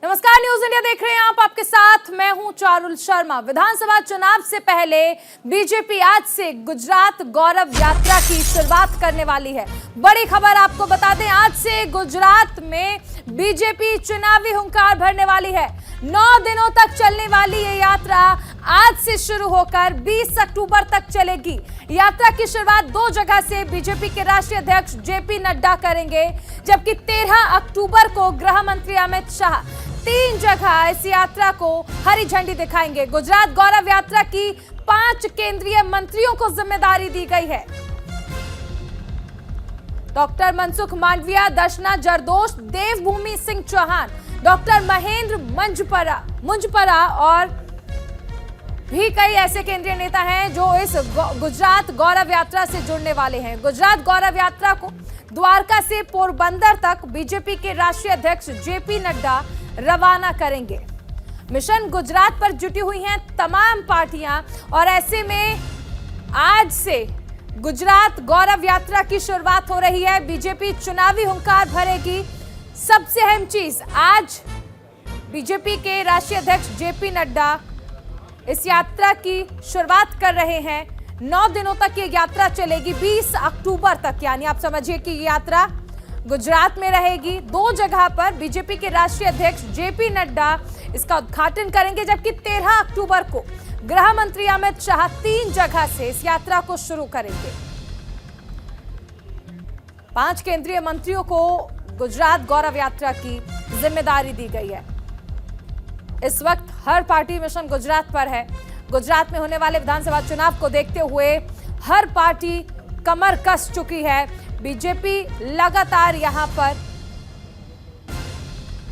नमस्कार, news India देख रहे हैं आप। आपके साथ मैं हूं चारुल शर्मा। विधानसभा चुनाव से पहले बीजेपी आज से गुजरात गौरव यात्रा की शुरुआत करने वाली है। बड़ी खबर आपको बता दें, आज से गुजरात में बीजेपी चुनावी हुंकार भरने वाली है। 9 दिनों तक चलने वाली ये यात्रा आज से शुरू होकर 20 अक्टूबर तक चलेगी। यात्रा की शुरुआत 2 जगह से बीजेपी के राष्ट्रीय अध्यक्ष जेपी नड्डा करेंगे, जबकि 13 अक्टूबर को गृह मंत्री अमित शाह 3 जगह इस यात्रा को हरी झंडी दिखाएंगे। गुजरात गौरव यात्रा की 5 केंद्रीय मंत्रियों को जिम्मेदारी दी गई है। डॉक्टर मनसुख मांडविया, दर्शना जरदोश, देवभूमि सिंह चौहान, डॉक्टर महेंद्र मुंजपरा और भी कई ऐसे केंद्रीय नेता हैं जो इस गुजरात गौरव यात्रा से जुड़ने वाले हैं। गुजरात गौरव यात्रा को द्वारका से पोरबंदर तक बीजेपी के राष्ट्रीय अध्यक्ष जेपी नड्डा रवाना करेंगे। मिशन गुजरात पर जुटी हुई हैं तमाम पार्टियां और ऐसे में आज से गुजरात गौरव यात्रा की शुरुआत हो रही है। बीजेपी चुनावी हुंकार भरेगी। सबसे अहम चीज, आज बीजेपी के राष्ट्रीय अध्यक्ष जेपी नड्डा इस यात्रा की शुरुआत कर रहे हैं। 9 दिनों तक ये यात्रा चलेगी, 20 अक्टूबर तक, यानी आप समझिए कि ये यात्रा गुजरात में रहेगी। 2 जगह पर बीजेपी के राष्ट्रीय अध्यक्ष जेपी नड्डा इसका उद्घाटन करेंगे, जबकि 13 अक्टूबर को गृह मंत्री अमित शाह 3 जगह से इस यात्रा को शुरू करेंगे। 5 केंद्रीय मंत्रियों को गुजरात गौरव यात्रा की जिम्मेदारी दी गई है। इस वक्त हर पार्टी मिशन गुजरात पर है। गुजरात में होने वाले विधानसभा चुनाव को देखते हुए हर पार्टी कमर कस चुकी है। बीजेपी लगातार यहां पर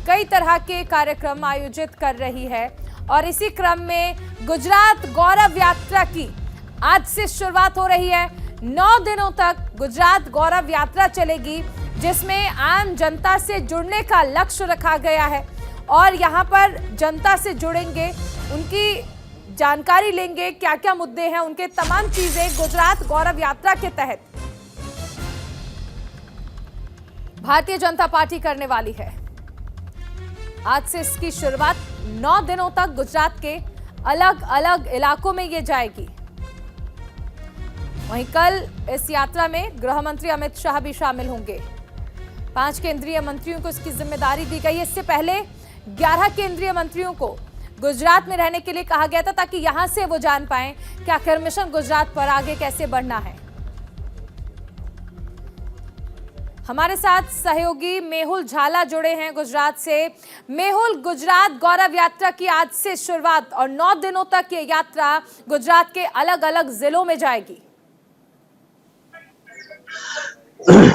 कई तरह के कार्यक्रम आयोजित कर रही है और इसी क्रम में गुजरात गौरव यात्रा की आज से शुरुआत हो रही है। 9 दिनों तक गुजरात गौरव यात्रा चलेगी, जिसमें आम जनता से जुड़ने का लक्ष्य रखा गया है और यहां पर जनता से जुड़ेंगे, उनकी जानकारी लेंगे, क्या क्या मुद्दे हैं, उनके तमाम चीजें गुजरात गौरव यात्रा के तहत भारतीय जनता पार्टी करने वाली है। आज से इसकी शुरुआत 9 दिनों तक गुजरात के अलग अलग इलाकों में ये जाएगी। वहीं कल इस यात्रा में गृह मंत्री अमित शाह भी शामिल होंगे। 5 केंद्रीय मंत्रियों को इसकी जिम्मेदारी दी गई है। इससे पहले 11 केंद्रीय मंत्रियों को गुजरात में रहने के लिए कहा गया था, ताकि यहां से वो जान पाएं कि आखिर मिशन गुजरात पर आगे कैसे बढ़ना है। हमारे साथ सहयोगी मेहुल झाला जुड़े हैं गुजरात से। मेहुल, गुजरात गौरव यात्रा की आज से शुरुआत और 9 दिनों तक ये यात्रा गुजरात के अलग अलग जिलों में जाएगी।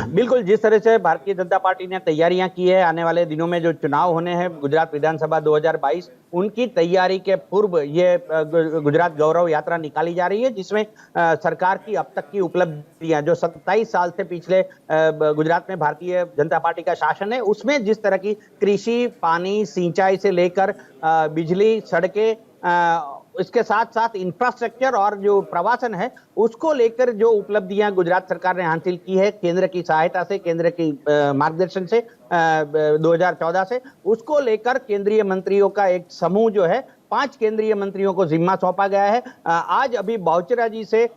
बिल्कुल, जिस तरह से भारतीय जनता पार्टी ने तैयारियां की है, आने वाले दिनों में जो चुनाव होने हैं गुजरात विधानसभा 2022, उनकी तैयारी के पूर्व ये गुजरात गौरव यात्रा निकाली जा रही है, जिसमें सरकार की अब तक की उपलब्धियां, जो 27 साल से पिछले गुजरात में भारतीय जनता पार्टी का शासन है, उसमें जिस तरह की कृषि, पानी, सिंचाई से लेकर बिजली, सड़कें, इसके साथ साथ इंफ्रास्ट्रक्चर और जो प्रवासन है, उसको लेकर जो उपलब्धियां गुजरात सरकार ने हासिल की है केंद्र की सहायता से, केंद्र की मार्गदर्शन से 2014 से, उसको लेकर केंद्रीय मंत्रियों का एक समूह जो है, 5 केंद्रीय मंत्रियों को जिम्मा सौंपा गया है। आज अभी बहुचराजी से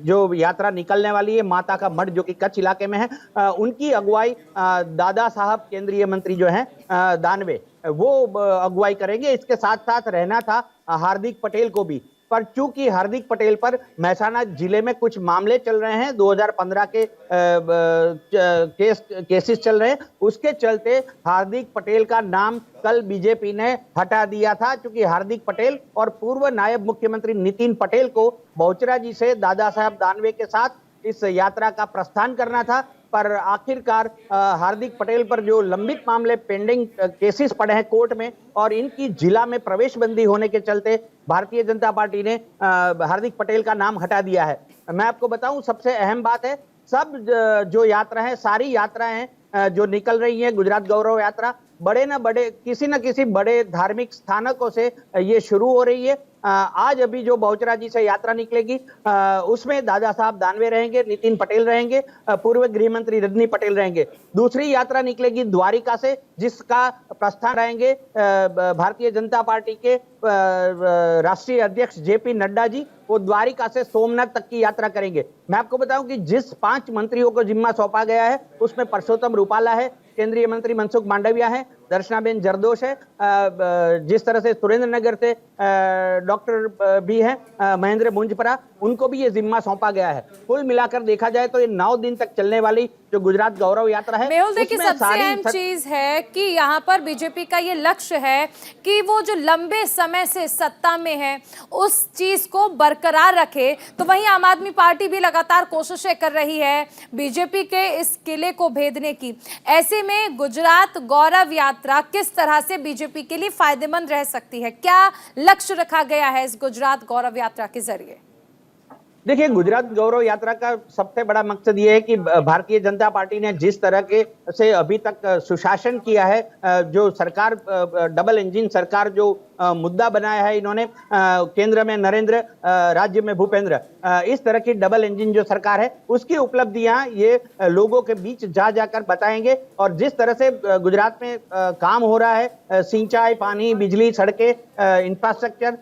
जो यात्रा निकलने वाली है, माता का मठ जो कि कच्छ इलाके में है, उनकी अगुवाई दादा साहब केंद्रीय मंत्री जो हैं दानवे, वो अगुवाई करेंगे। इसके साथ साथ रहना था हार्दिक पटेल को भी, पर चूंकि हार्दिक पटेल पर महसाना जिले में कुछ मामले चल रहे हैं, 2015 के केसेस चल रहे हैं, उसके चलते हार्दिक पटेल का नाम कल बीजेपी ने हटा दिया था। क्योंकि हार्दिक पटेल और पूर्व नायब मुख्यमंत्री नितिन पटेल को बहुचराजी से दादा साहब दानवे के साथ इस यात्रा का प्रस्थान करना था, पर आखिरकार हार्दिक पटेल पर जो लंबित मामले, पेंडिंग केसेस पड़े हैं कोर्ट में, और इनकी जिला में प्रवेश बंदी होने के चलते भारतीय जनता पार्टी ने हार्दिक पटेल का नाम हटा दिया है। मैं आपको बताऊं, सबसे अहम बात है, सब जो यात्रा है, सारी यात्राएं जो निकल रही है गुजरात गौरव यात्रा, बड़े न बड़े किसी न किसी बड़े धार्मिक स्थानकों से ये शुरू हो रही है। आज अभी जो बहुचराजी से यात्रा निकलेगी उसमें दादा साहब दानवे रहेंगे, नितिन पटेल रहेंगे, पूर्व गृह मंत्री रजनी पटेल रहेंगे। दूसरी यात्रा निकलेगी द्वारिका से, जिसका प्रस्थान रहेंगे भारतीय जनता पार्टी के राष्ट्रीय अध्यक्ष जेपी नड्डा जी। वो द्वारिका से सोमनाथ तक की यात्रा करेंगे। मैं आपको बताऊं कि जिस 5 मंत्रियों को जिम्मा सौंपा गया है उसमें परसोत्तम रुपाला है, केंद्रीय मंत्री मनसुख मांडविया है, दर्शनाबेन जरदोश है, जिस तरह से सुरेंद्रनगर से डॉक्टर भी है महेंद्र मुंजपरा, उनको भी ये जिम्मा सौंपा गया है। कुल मिलाकर देखा जाए तो ये 9 दिन तक चलने वाली जो गुजरात गौरव यात्रा है, मेहुल देखिए सबसे अहम चीज है कि यहाँ पर बीजेपी का ये लक्ष्य है कि वो जो लंबे समय से सत्ता में है उस चीज को बरकरार रखे। तो वहीं आम आदमी पार्टी भी लगातार कोशिशें कर रही है बीजेपी के इस किले को भेदने की। ऐसे में गुजरात गौरव यात्रा किस तरह से बीजेपी के लिए फायदेमंद रह सकती है? क्या लक्ष्य रखा गया है इस गुजरात गौरव यात्रा के जरिए? देखिए, गुजरात गौरव यात्रा का सबसे बड़ा मकसद ये है कि भारतीय जनता पार्टी ने जिस तरह के से अभी तक सुशासन किया है, जो सरकार डबल इंजन सरकार जो मुद्दा बनाया है इन्होंने, केंद्र में नरेंद्र, राज्य में भूपेंद्र, इस तरह की डबल इंजन जो सरकार है उसकी उपलब्धियां ये लोगों के बीच जा जाकर बताएंगे। और जिस तरह से गुजरात में काम हो रहा है, सिंचाई, पानी, बिजली, सड़कें, इंफ्रास्ट्रक्चर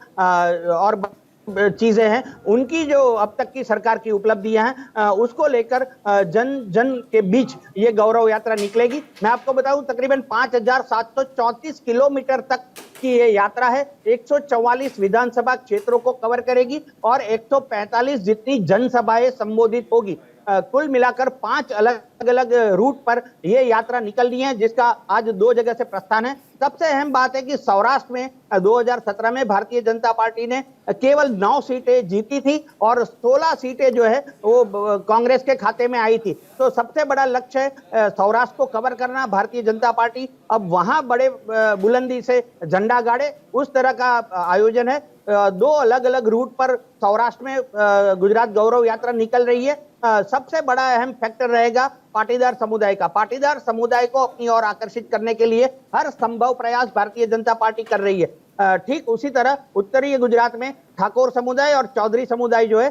और चीजें हैं, उनकी जो अब तक की सरकार की उपलब्धियां हैं उसको लेकर जन जन के बीच ये गौरव यात्रा निकलेगी। मैं आपको बताऊं तकरीबन 5734 किलोमीटर तक की ये यात्रा है। 144 विधानसभा क्षेत्रों को कवर करेगी और 145 जितनी जनसभाएं संबोधित होगी। कुल मिलाकर 5 अलग अलग रूट पर यह यात्रा निकलनी है, जिसका आज 2 जगह से प्रस्थान है। सबसे अहम बात है कि सौराष्ट्र में 2017 में भारतीय जनता पार्टी ने केवल 9 सीटें जीती थी और 16 सीटें जो है वो कांग्रेस के खाते में आई थी। तो सबसे बड़ा लक्ष्य है सौराष्ट्र को कवर करना। भारतीय जनता पार्टी अब वहां बड़े बुलंदी से झंडा गाड़े, उस तरह का आयोजन है। 2 अलग अलग रूट पर सौराष्ट्र में गुजरात गौरव यात्रा निकल रही है। सबसे बड़ा अहम फैक्टर रहेगा पाटीदार समुदाय का। पाटीदार समुदाय को अपनी ओर आकर्षित करने के लिए हर संभव प्रयास भारतीय जनता पार्टी कर रही है। ठीक उसी तरह उत्तरीय गुजरात में ठाकुर समुदाय और चौधरी समुदाय जो है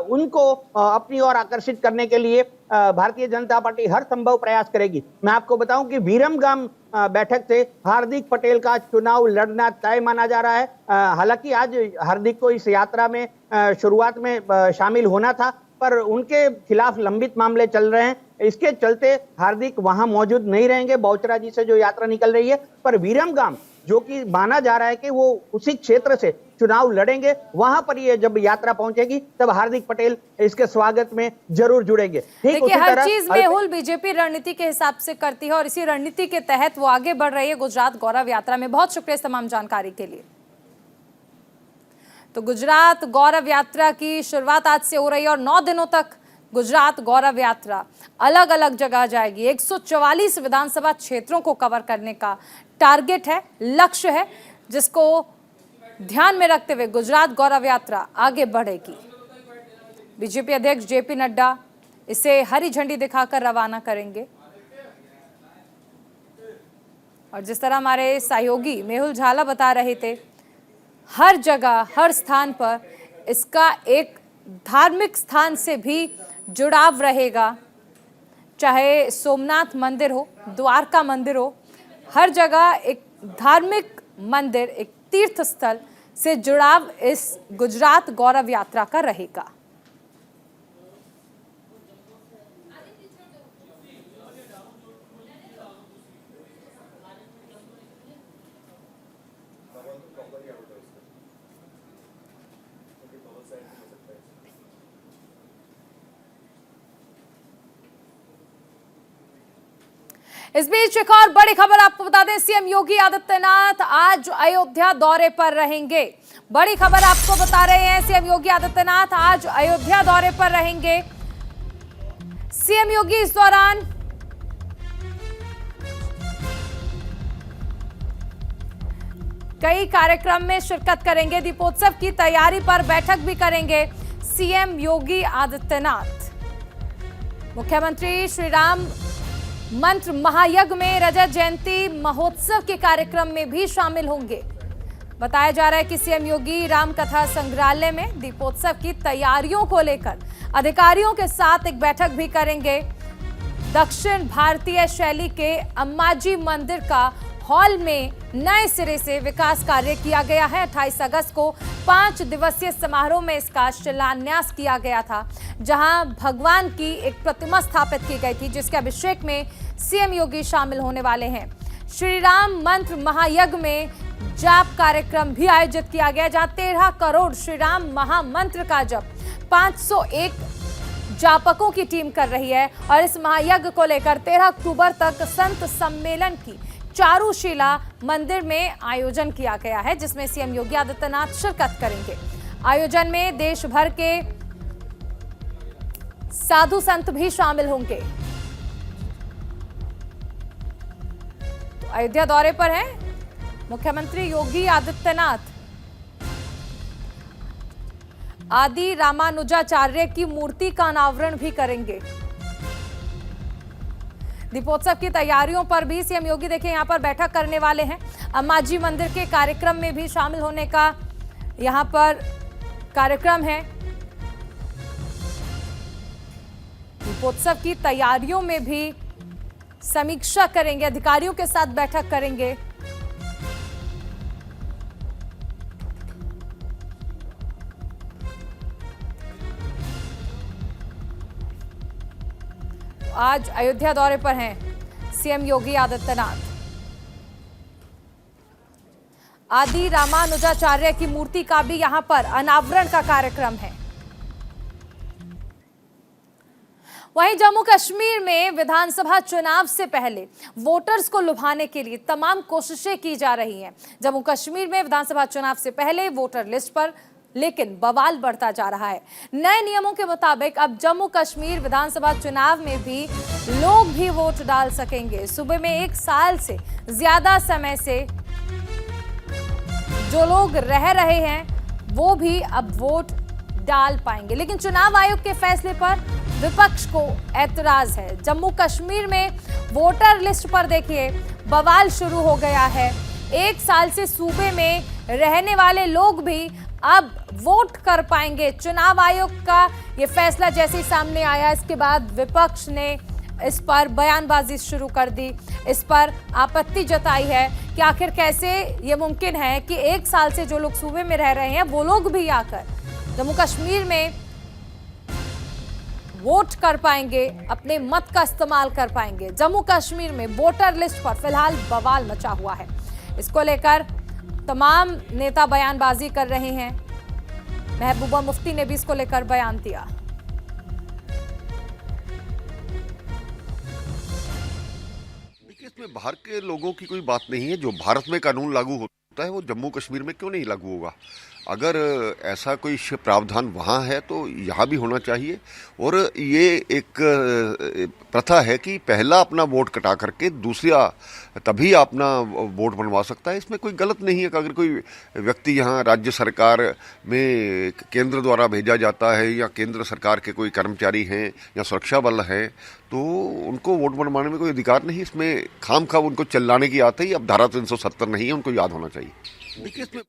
उनको अपनी ओर आकर्षित करने के लिए भारतीय जनता पार्टी हर संभव प्रयास करेगी। मैं आपको बताऊं कि विरमगाम बैठक से हार्दिक पटेल का चुनाव लड़ना तय माना जा रहा है। हालांकि आज हार्दिक को इस यात्रा में शुरुआत में शामिल होना था, पर उनके खिलाफ लंबित मामले चल रहे हैं। इसके चलते हार्दिक वहां मौजूद नहीं रहेंगे बहुचराजी से जो यात्रा निकल रही है। पर विरमगाम, जो कि माना जा रहा है कि वो उसी क्षेत्र से चुनाव लड़ेंगे, वहां पर ये जब यात्रा पहुंचेगी तब हार्दिक पटेल इसके स्वागत में जरूर जुड़ेंगे। ठीक उसी हर तरह चीज मेहुल बीजेपी रणनीति के हिसाब से करती है और इसी रणनीति के तहत वो आगे बढ़ रही है गुजरात गौरव यात्रा में। बहुत शुक्रिया इस तमाम जानकारी के लिए। तो गुजरात गौरव यात्रा की शुरुआत आज से हो रही है और 9 दिनों तक गुजरात गौरव यात्रा अलग अलग जगह जाएगी। 144 विधानसभा क्षेत्रों को कवर करने का टारगेट है, लक्ष्य है, जिसको ध्यान में रखते हुए गुजरात गौरव यात्रा आगे बढ़ेगी। बीजेपी अध्यक्ष जेपी नड्डा इसे हरी झंडी दिखाकर रवाना करेंगे और जिस तरह हमारे सहयोगी मेहुल झाला बता रहे थे, हर जगह हर स्थान पर इसका एक धार्मिक स्थान से भी जुड़ाव रहेगा। चाहे सोमनाथ मंदिर हो, द्वारका मंदिर हो, हर जगह एक धार्मिक मंदिर, एक तीर्थ स्थल से जुड़ाव इस गुजरात गौरव यात्रा का रहेगा। इस बीच एक और बड़ी खबर आपको बता दें, सीएम योगी आदित्यनाथ आज अयोध्या दौरे पर रहेंगे। बड़ी खबर आपको बता रहे हैं, सीएम योगी आदित्यनाथ आज अयोध्या दौरे पर रहेंगे। सीएम योगी इस दौरान कई कार्यक्रम में शिरकत करेंगे। दीपोत्सव की तैयारी पर बैठक भी करेंगे सीएम योगी आदित्यनाथ। मुख्यमंत्री श्री राम मंत्र महायज्ञ में रजत जयंती महोत्सव के कार्यक्रम में भी शामिल होंगे। बताया जा रहा है कि सीएम योगी रामकथा संग्रहालय में दीपोत्सव की तैयारियों को लेकर अधिकारियों के साथ एक बैठक भी करेंगे। दक्षिण भारतीय शैली के अम्माजी मंदिर का हॉल में नए सिरे से विकास कार्य किया गया है। 28 अगस्त को 5 दिवसीय समारोह में इसका शिलान्यास किया गया था, जहां भगवान की एक प्रतिमा स्थापित की गई थी, जिसके अभिषेक में सीएम योगी शामिल होने वाले हैं। श्री राम मंत्र महायज्ञ में जाप कार्यक्रम भी आयोजित किया गया, जहां 13 करोड़ श्री राम महामंत्र का जप 501 जापकों की टीम कर रही है। और इस महायज्ञ को लेकर 13 अक्टूबर तक संत सम्मेलन की चारुशिला मंदिर में आयोजन किया गया है, जिसमें सीएम योगी आदित्यनाथ शिरकत करेंगे। आयोजन में देश भर के साधु संत भी शामिल होंगे। तो अयोध्या दौरे पर हैं मुख्यमंत्री योगी आदित्यनाथ। आदि रामानुजाचार्य की मूर्ति का अनावरण भी करेंगे। दीपोत्सव की तैयारियों पर भी सीएम योगी देखिए यहां पर बैठक करने वाले हैं। अम्माजी मंदिर के कार्यक्रम में भी शामिल होने का यहां पर कार्यक्रम है। दीपोत्सव की तैयारियों में भी समीक्षा करेंगे, अधिकारियों के साथ बैठक करेंगे। आज अयोध्या दौरे पर हैं सीएम योगी आदित्यनाथ। आदि रामानुजाचार्य की मूर्ति का भी यहां पर अनावरण का कार्यक्रम है। वहीं जम्मू कश्मीर में विधानसभा चुनाव से पहले वोटर्स को लुभाने के लिए तमाम कोशिशें की जा रही हैं। जम्मू कश्मीर में विधानसभा चुनाव से पहले वोटर लिस्ट पर लेकिन बवाल बढ़ता जा रहा है। नए नियमों के मुताबिक अब जम्मू कश्मीर विधानसभा चुनाव में भी लोग भी वोट डाल सकेंगे। सूबे में 1 साल से ज्यादा समय से जो लोग रह रहे हैं वो भी अब वोट डाल पाएंगे। लेकिन चुनाव आयोग के फैसले पर विपक्ष को ऐतराज है। जम्मू कश्मीर में वोटर लिस्ट पर देखिए बवाल शुरू हो गया है। 1 साल से सूबे में रहने वाले लोग भी अब वोट कर पाएंगे। चुनाव आयोग का ये फैसला जैसे ही सामने आया, इसके बाद विपक्ष ने इस पर बयानबाजी शुरू कर दी, इस पर आपत्ति जताई है कि आखिर कैसे ये मुमकिन है कि 1 साल से जो लोग सूबे में रह रहे हैं वो लोग भी आकर जम्मू कश्मीर में वोट कर पाएंगे, अपने मत का इस्तेमाल कर पाएंगे। जम्मू कश्मीर में वोटर लिस्ट पर फिलहाल बवाल मचा हुआ है। इसको लेकर तमाम नेता बयानबाजी कर रहे हैं। महबूबा मुफ्ती ने भी इसको लेकर बयान दिया। देखिए, इसमें बाहर के लोगों की कोई बात नहीं है। जो भारत में कानून लागू होता है वो जम्मू कश्मीर में क्यों नहीं लागू होगा? अगर ऐसा कोई प्रावधान वहाँ है तो यहाँ भी होना चाहिए। और ये एक प्रथा है कि पहला अपना वोट कटा करके दूसरा तभी अपना वोट बनवा सकता है। इसमें कोई गलत नहीं है कि अगर कोई व्यक्ति यहाँ राज्य सरकार में केंद्र द्वारा भेजा जाता है या केंद्र सरकार के कोई कर्मचारी हैं या सुरक्षा बल है तो उनको वोट बनवाने में कोई अधिकार नहीं। इसमें खामखा उनको चिल्लाने की आती है। अब धारा 370 नहीं है, उनको याद होना चाहिए। देखिए, इसमें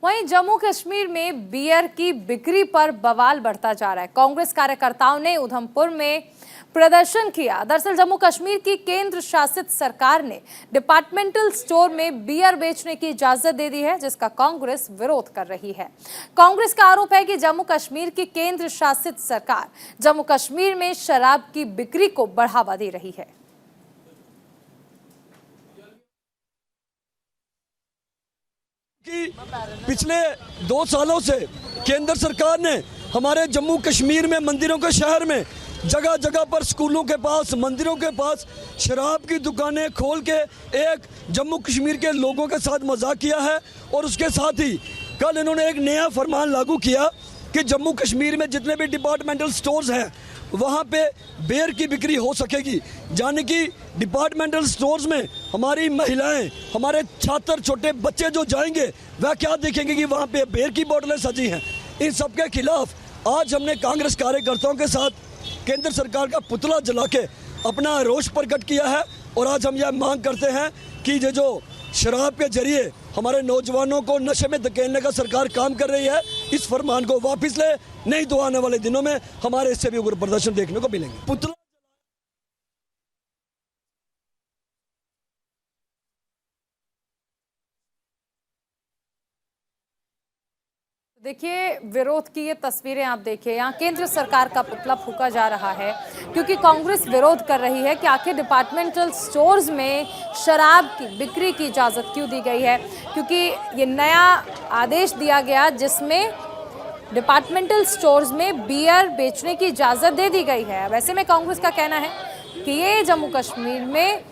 वहीं जम्मू कश्मीर में बियर की बिक्री पर बवाल बढ़ता जा रहा है। कांग्रेस कार्यकर्ताओं ने उधमपुर में प्रदर्शन किया। दरअसल जम्मू कश्मीर की केंद्र शासित सरकार ने डिपार्टमेंटल स्टोर में बियर बेचने की इजाजत दे दी है, जिसका कांग्रेस विरोध कर रही है। कांग्रेस का आरोप है कि जम्मू कश्मीर की केंद्र शासित सरकार जम्मू कश्मीर में शराब की बिक्री को बढ़ावा दे रही है। कि पिछले 2 सालों से केंद्र सरकार ने हमारे जम्मू कश्मीर में मंदिरों के शहर में जगह जगह पर स्कूलों के पास, मंदिरों के पास शराब की दुकानें खोल के एक जम्मू कश्मीर के लोगों के साथ मजाक किया है। और उसके साथ ही कल इन्होंने एक नया फरमान लागू किया कि जम्मू कश्मीर में जितने भी डिपार्टमेंटल स्टोर्स हैं वहाँ पे बियर की बिक्री हो सकेगी। यानी कि डिपार्टमेंटल स्टोर्स में हमारी महिलाएं, हमारे छात्र, छोटे बच्चे जो जाएंगे वह क्या देखेंगे कि वहाँ पे बियर की बोतलें सजी हैं। इन सब के खिलाफ आज हमने कांग्रेस कार्यकर्ताओं के साथ केंद्र सरकार का पुतला जला के अपना रोष प्रकट किया है। और आज हम यह मांग करते हैं कि ये जो शराब के जरिए हमारे नौजवानों को नशे में धकेलने का सरकार काम कर रही है, इस फरमान को वापस ले, नहीं तो आने वाले दिनों में हमारे इससे भी उग्र प्रदर्शन देखने को मिलेंगे। पुतला देखिए, विरोध की ये तस्वीरें आप देखिए, यहाँ केंद्र सरकार का पुतला फूंका जा रहा है क्योंकि कांग्रेस विरोध कर रही है कि आखिर डिपार्टमेंटल स्टोर्स में शराब की बिक्री की इजाज़त क्यों दी गई है, क्योंकि ये नया आदेश दिया गया जिसमें डिपार्टमेंटल स्टोर्स में बियर बेचने की इजाज़त दे दी गई है। वैसे में कांग्रेस का कहना है कि ये जम्मू कश्मीर में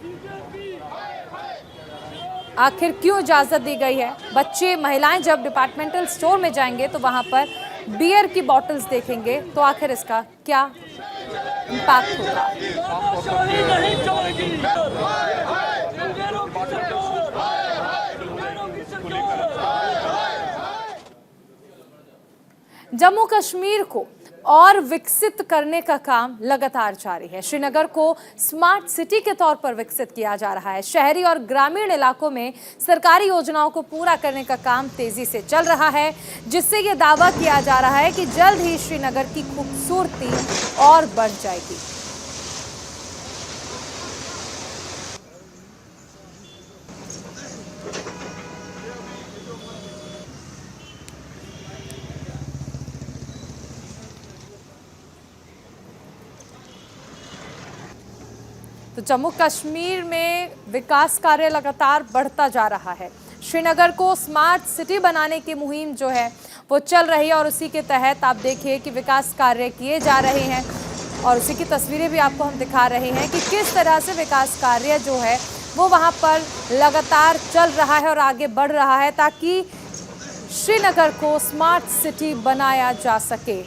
आखिर क्यों इजाज़त दी गई है। बच्चे, महिलाएं जब डिपार्टमेंटल स्टोर में जाएंगे तो वहां पर बियर की बॉटल्स देखेंगे तो आखिर इसका क्या इम्पैक्ट होगा। जम्मू कश्मीर को और विकसित करने का काम लगातार जारी है। श्रीनगर को स्मार्ट सिटी के तौर पर विकसित किया जा रहा है। शहरी और ग्रामीण इलाकों में सरकारी योजनाओं को पूरा करने का काम तेजी से चल रहा है, जिससे ये दावा किया जा रहा है कि जल्द ही श्रीनगर की खूबसूरती और बढ़ जाएगी। तो जम्मू कश्मीर में विकास कार्य लगातार बढ़ता जा रहा है। श्रीनगर को स्मार्ट सिटी बनाने की मुहिम जो है वो चल रही है और उसी के तहत आप देखिए कि विकास कार्य किए जा रहे हैं और उसी की तस्वीरें भी आपको हम दिखा रहे हैं कि किस तरह से विकास कार्य जो है वो वहाँ पर लगातार चल रहा है और आगे बढ़ रहा है ताकि श्रीनगर को स्मार्ट सिटी बनाया जा सके।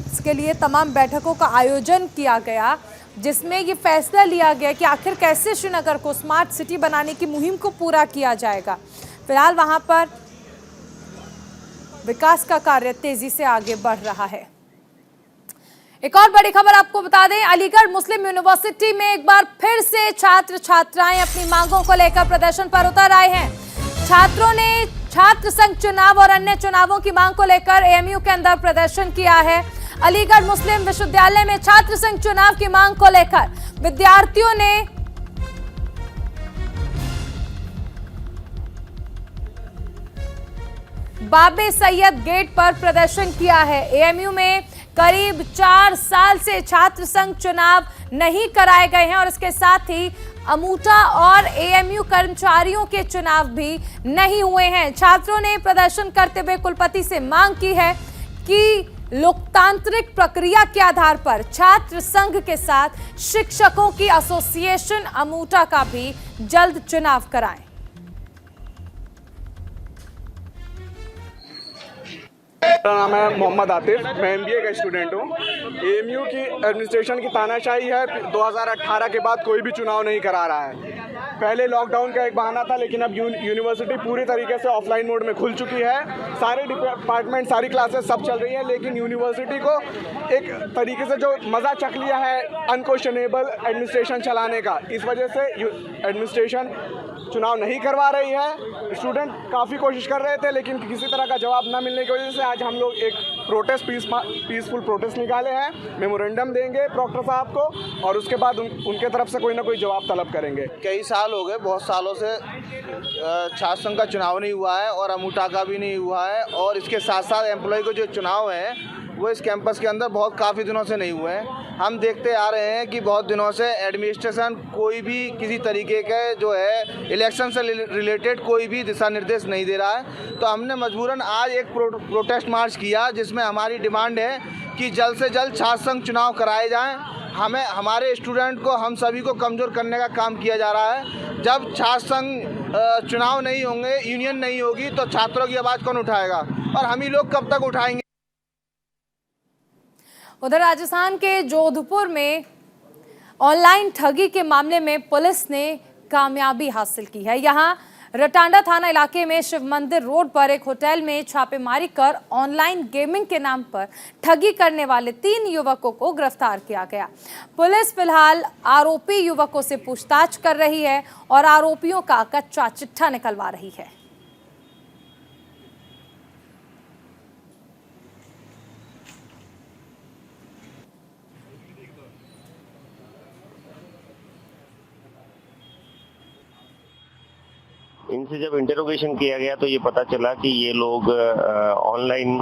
इसके लिए तमाम बैठकों का आयोजन किया गया जिसमें ये फैसला लिया गया कि आखिर कैसे श्रीनगर को स्मार्ट सिटी बनाने की मुहिम को पूरा किया जाएगा। फिलहाल वहां पर विकास का कार्य तेजी से आगे बढ़ रहा है। एक और बड़ी खबर आपको बता दें, अलीगढ़ मुस्लिम यूनिवर्सिटी में एक बार फिर से छात्र छात्राएं अपनी मांगों को लेकर प्रदर्शन पर उतर आए हैं। छात्रों ने छात्र संघ चुनाव और अन्य चुनावों की मांग को लेकर एएमयू के अंदर प्रदर्शन किया है। अलीगढ़ मुस्लिम विश्वविद्यालय में छात्र संघ चुनाव की मांग को लेकर विद्यार्थियों ने बाबे सैयद गेट पर प्रदर्शन किया है। एएमयू में करीब 4 साल से छात्र संघ चुनाव नहीं कराए गए हैं और इसके साथ ही अमूटा और एएमयू कर्मचारियों के चुनाव भी नहीं हुए हैं। छात्रों ने प्रदर्शन करते हुए कुलपति से मांग की है कि लोकतांत्रिक प्रक्रिया के आधार पर छात्र संघ के साथ शिक्षकों की एसोसिएशन अमूटा का भी जल्द चुनाव कराएं। मेरा नाम है मोहम्मद आतिफ, मैं एमबीए का स्टूडेंट हूँ। एएमयू की एडमिनिस्ट्रेशन की तानाशाही है। 2018 के बाद कोई भी चुनाव नहीं करा रहा है। पहले लॉकडाउन का एक बहाना था, लेकिन अब यूनिवर्सिटी पूरी तरीके से ऑफलाइन मोड में खुल चुकी है। सारे डिपार्टमेंट, सारी क्लासेस सब चल रही है, लेकिन यूनिवर्सिटी को एक तरीके से जो मज़ा चख लिया है अनक्वेश्चनेबल एडमिनिस्ट्रेशन चलाने का, इस वजह से एडमिनिस्ट्रेशन चुनाव नहीं करवा रही है। स्टूडेंट काफ़ी कोशिश कर रहे थे, लेकिन किसी तरह का जवाब न मिलने की वजह से आज हम लोग एक प्रोटेस्ट पीसफुल प्रोटेस्ट निकाले हैं। मेमोरेंडम देंगे प्रॉक्टर साहब को और उसके बाद उनके तरफ से कोई ना कोई जवाब तलब करेंगे। कई साल हो गए, बहुत सालों से छात्र संघ का चुनाव नहीं हुआ है और अमूटा का भी नहीं हुआ है, और इसके साथ साथ एम्प्लॉय को जो चुनाव है वो इस कैंपस के अंदर काफ़ी दिनों से नहीं हुए हैं। हम देखते आ रहे हैं कि बहुत दिनों से एडमिनिस्ट्रेशन कोई भी किसी तरीके के जो है इलेक्शन से रिलेटेड कोई भी दिशा निर्देश नहीं दे रहा है। तो हमने मजबूरन आज एक प्रोटेस्ट मार्च किया, जिसमें हमारी डिमांड है कि जल्द से जल्द छात्र संघ चुनाव कराए जाएं। हमें, हमारे स्टूडेंट को, हम सभी को कमज़ोर करने का काम किया जा रहा है। जब छात्र संघ चुनाव नहीं होंगे, यूनियन नहीं होगी, तो छात्रों की आवाज़ कौन उठाएगा, और हम ही लोग कब तक उठाएंगे। उधर राजस्थान के जोधपुर में ऑनलाइन ठगी के मामले में पुलिस ने कामयाबी हासिल की है। यहाँ रटांडा थाना इलाके में शिव मंदिर रोड पर एक होटल में छापेमारी कर ऑनलाइन गेमिंग के नाम पर ठगी करने वाले 3 युवकों को गिरफ्तार किया गया। पुलिस फिलहाल आरोपी युवकों से पूछताछ कर रही है और आरोपियों का कच्चा चिट्ठा निकलवा रही है। इनसे जब इंटरोगेशन किया गया तो ये पता चला कि ये लोग ऑनलाइन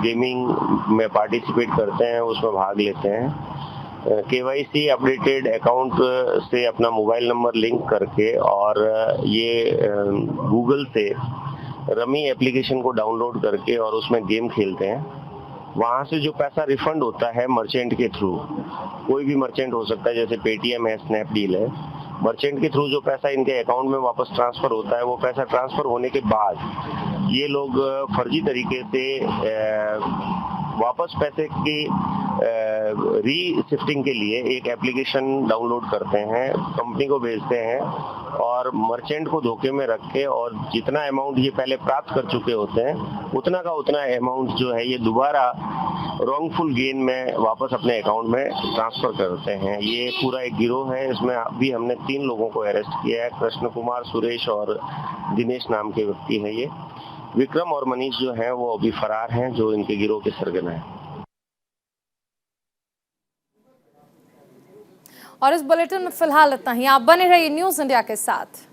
गेमिंग में पार्टिसिपेट करते हैं, उसमें भाग लेते हैं। केवाईसी अपडेटेड अकाउंट से अपना मोबाइल नंबर लिंक करके और ये गूगल से रमी एप्लीकेशन को डाउनलोड करके और उसमें गेम खेलते हैं। वहाँ से जो पैसा रिफंड होता है मर्चेंट के थ्रू, कोई भी मर्चेंट हो सकता है, जैसे पेटीएम है, स्नैपडील है, मर्चेंट के थ्रू जो पैसा इनके अकाउंट में वापस ट्रांसफर होता है, वो पैसा ट्रांसफर होने के बाद ये लोग फर्जी तरीके से वापस पैसे की रीशिफ्टिंग के लिए एक एप्लीकेशन डाउनलोड करते हैं, कंपनी को भेजते हैं और मर्चेंट को धोखे में रख के और जितना अमाउंट ये पहले प्राप्त कर चुके होते हैं उतना का उतना अमाउंट जो है ये दोबारा रॉन्गफुल गेन में वापस अपने अकाउंट में ट्रांसफर करते हैं। ये पूरा एक गिरोह है। इसमें अभी हमने 3 लोगों को अरेस्ट किया है। कृष्ण कुमार, सुरेश और दिनेश नाम के व्यक्ति है। ये विक्रम और मनीष जो हैं वो अभी फरार हैं, जो इनके गिरोह के सरगना है। और इस बुलेटिन में फिलहाल इतना ही। आप बने रहिए न्यूज़ इंडिया के साथ।